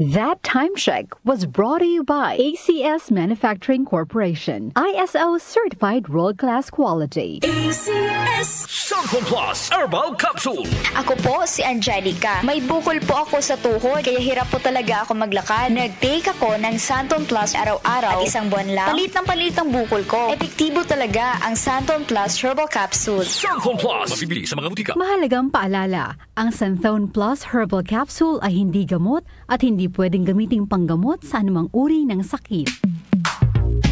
That time check was brought to you by ACS Manufacturing Corporation, ISO certified world-class quality. ACS Santon Plus Herbal Capsule. Ako po si Angelica. May bukol po ako sa tuhod, kaya hirap po talaga ako maglakad. Nag-take ako ng Santon Plus araw-araw at isang buwan lang. Palit ng palit ang bukol ko. Epektibo talaga ang Santon Plus Herbal Capsule. Santon Plus. Mabibili sa mga butika. Mahalagang paalala, ang Santon Plus Herbal Capsule ay hindi gamot at hindi pwedeng gamiting panggamot sa anumang uri ng sakit.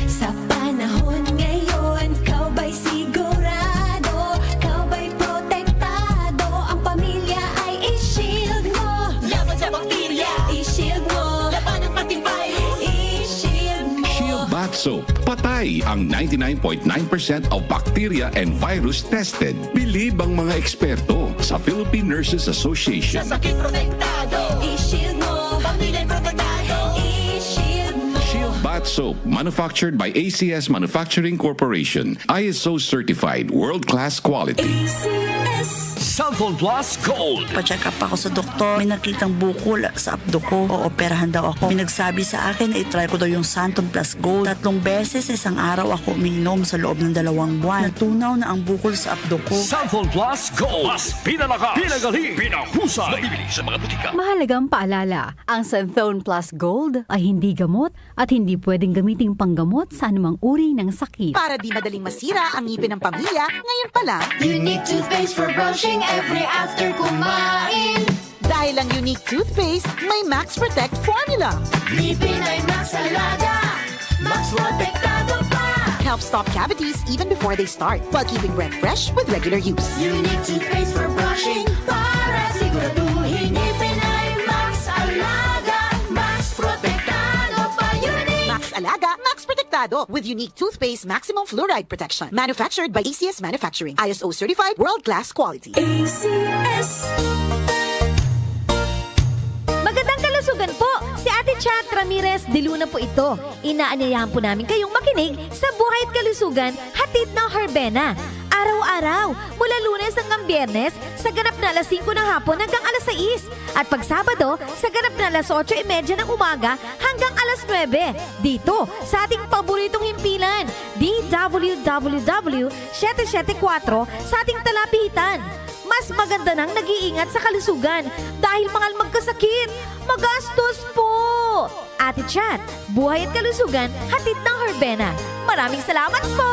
Sa panahon ngayon, kau ba'y sigurado? Kau ba'y protektado? Ang pamilya ay i-shield mo. Laban sa bakterya, i-shield mo. Laban ng pating virus, i-shield mo. Shield Bath Soap. Patay ang 99.9% of bacteria and virus tested. Believe ang mga eksperto sa Philippine Nurses Association. Sa sakit protektado, i-shield mo. Pamilya protektado, i-shield mo. Shield Bath Soap, manufactured by ACS Manufacturing Corporation. ISO certified, world-class quality. ACS Santon Plus Gold. Pa-check up ako sa doktor. May nakitang bukol sa abdo ko. Ooperahan daw ako. May nagsabi sa akin na itry ko daw yung Santon Plus Gold. 3 beses isang araw ako umiinom sa loob ng 2 buwan. Natunaw na ang bukol sa abdo ko. Santon Plus Gold. Mas pinalakas, pinagaling, pinahusay. Mabibili sa mga butika. Mahalagang paalala, ang Santon Plus Gold ay hindi gamot at hindi pwedeng gamiting panggamot sa anumang uri ng sakit. Para di madaling masira ang ngipin ng pamilya, ngayon pa lang, Unique toothpaste for brushing every after kumain. dahil ang unique toothpaste, may Max Protect formula. Ngipin ay Max Alaga, Max Protektado pa. Helps stop cavities even before they start, while keeping breath fresh with regular use. Unique toothpaste for brushing para siguraduhin ngipin ay Max Alaga, Max Protektado pa. Unique Max Alaga, Max Protectado with unique toothpaste maximum fluoride protection. Manufactured by ACS Manufacturing. ISO certified world-class quality. ACS. Magandang kalusugan po! Si Ate Chat Ramirez de Luna po ito. Inaanyayahan po namin kayong makinig sa Buhay at Kalusugan, hatid ng Herbena. Araw-araw, mula Lunes hanggang Biyernes, sa ganap na alas 5 ng hapon hanggang alas 6. At pag Sabado, sa ganap na alas 8:30 ng umaga hanggang alas 9. Dito, sa ating paboritong himpilan, DWWW 774 sa ating talapitan. Mas maganda nang nag-iingat sa kalusugan dahil mangal magkasakit, magastos po. Ate Chat, Buhay at Kalusugan, hatid ng Herbena. Maraming salamat po!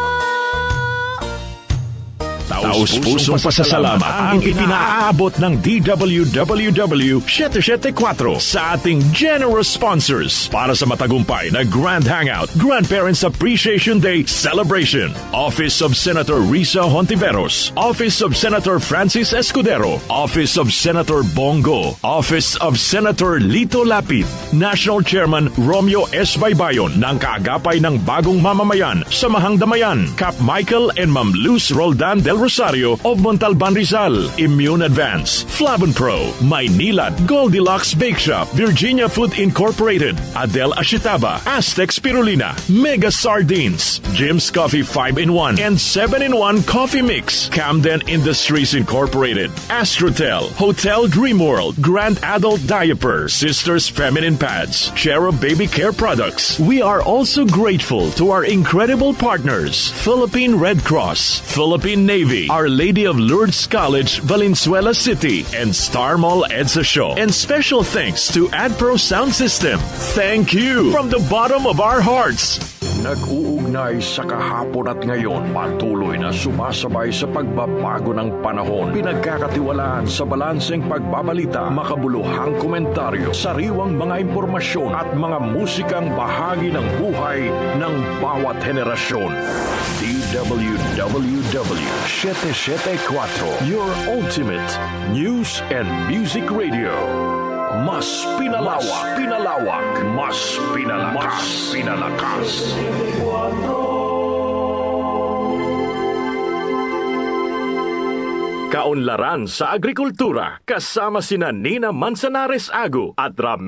Taus-pusong pasasalamat ang ipinaaabot ng DWWW 774 sa ating generous sponsors para sa matagumpay na Grand Hangout, Grandparents Appreciation Day Celebration. Office of Senator Risa Hontiveros, Office of Senator Francis Escudero, Office of Senator Bongo, Office of Senator Lito Lapid, National Chairman Romeo S. Baybayon ng kaagapay ng Bagong Mamamayan, Samahang Damayan, Cap Michael and Ma'am Luz Roldan del Rosario of Montalban Rizal, Immune Advance, Flavon Pro, Maynilad, Goldilocks Bake Shop, Virginia Food Incorporated, Adel Ashitaba, Aztec Spirulina, Mega Sardines, Jim's Coffee 5-in-1 and 7-in-1 Coffee Mix, Camden Industries Incorporated, Astrotel, Hotel Dreamworld, Grand Adult Diaper, Sisters Feminine Pads, Cherub Baby Care Products. We are also grateful to our incredible partners, Philippine Red Cross, Philippine Navy, Our Lady of Lourdes College, Valenzuela City, and Star Mall EDSA Show. And special thanks to AdPro Sound System. Thank you from the bottom of our hearts. Nag-uugnay sa kahapon at ngayon, patuloy na sumasabay sa pagbabago ng panahon. Pinagkakatiwalaan sa balanseng pagbabalita, makabuluhang komentaryo, sariwang mga impormasyon at mga musikang bahagi ng buhay ng bawat henerasyon. DWWW 774, your ultimate news and music radio. Mas pinalawak, mas pinalakas. Kaunlaran sa agrikultura kasama sina Nina Manzanares Agu at Ramil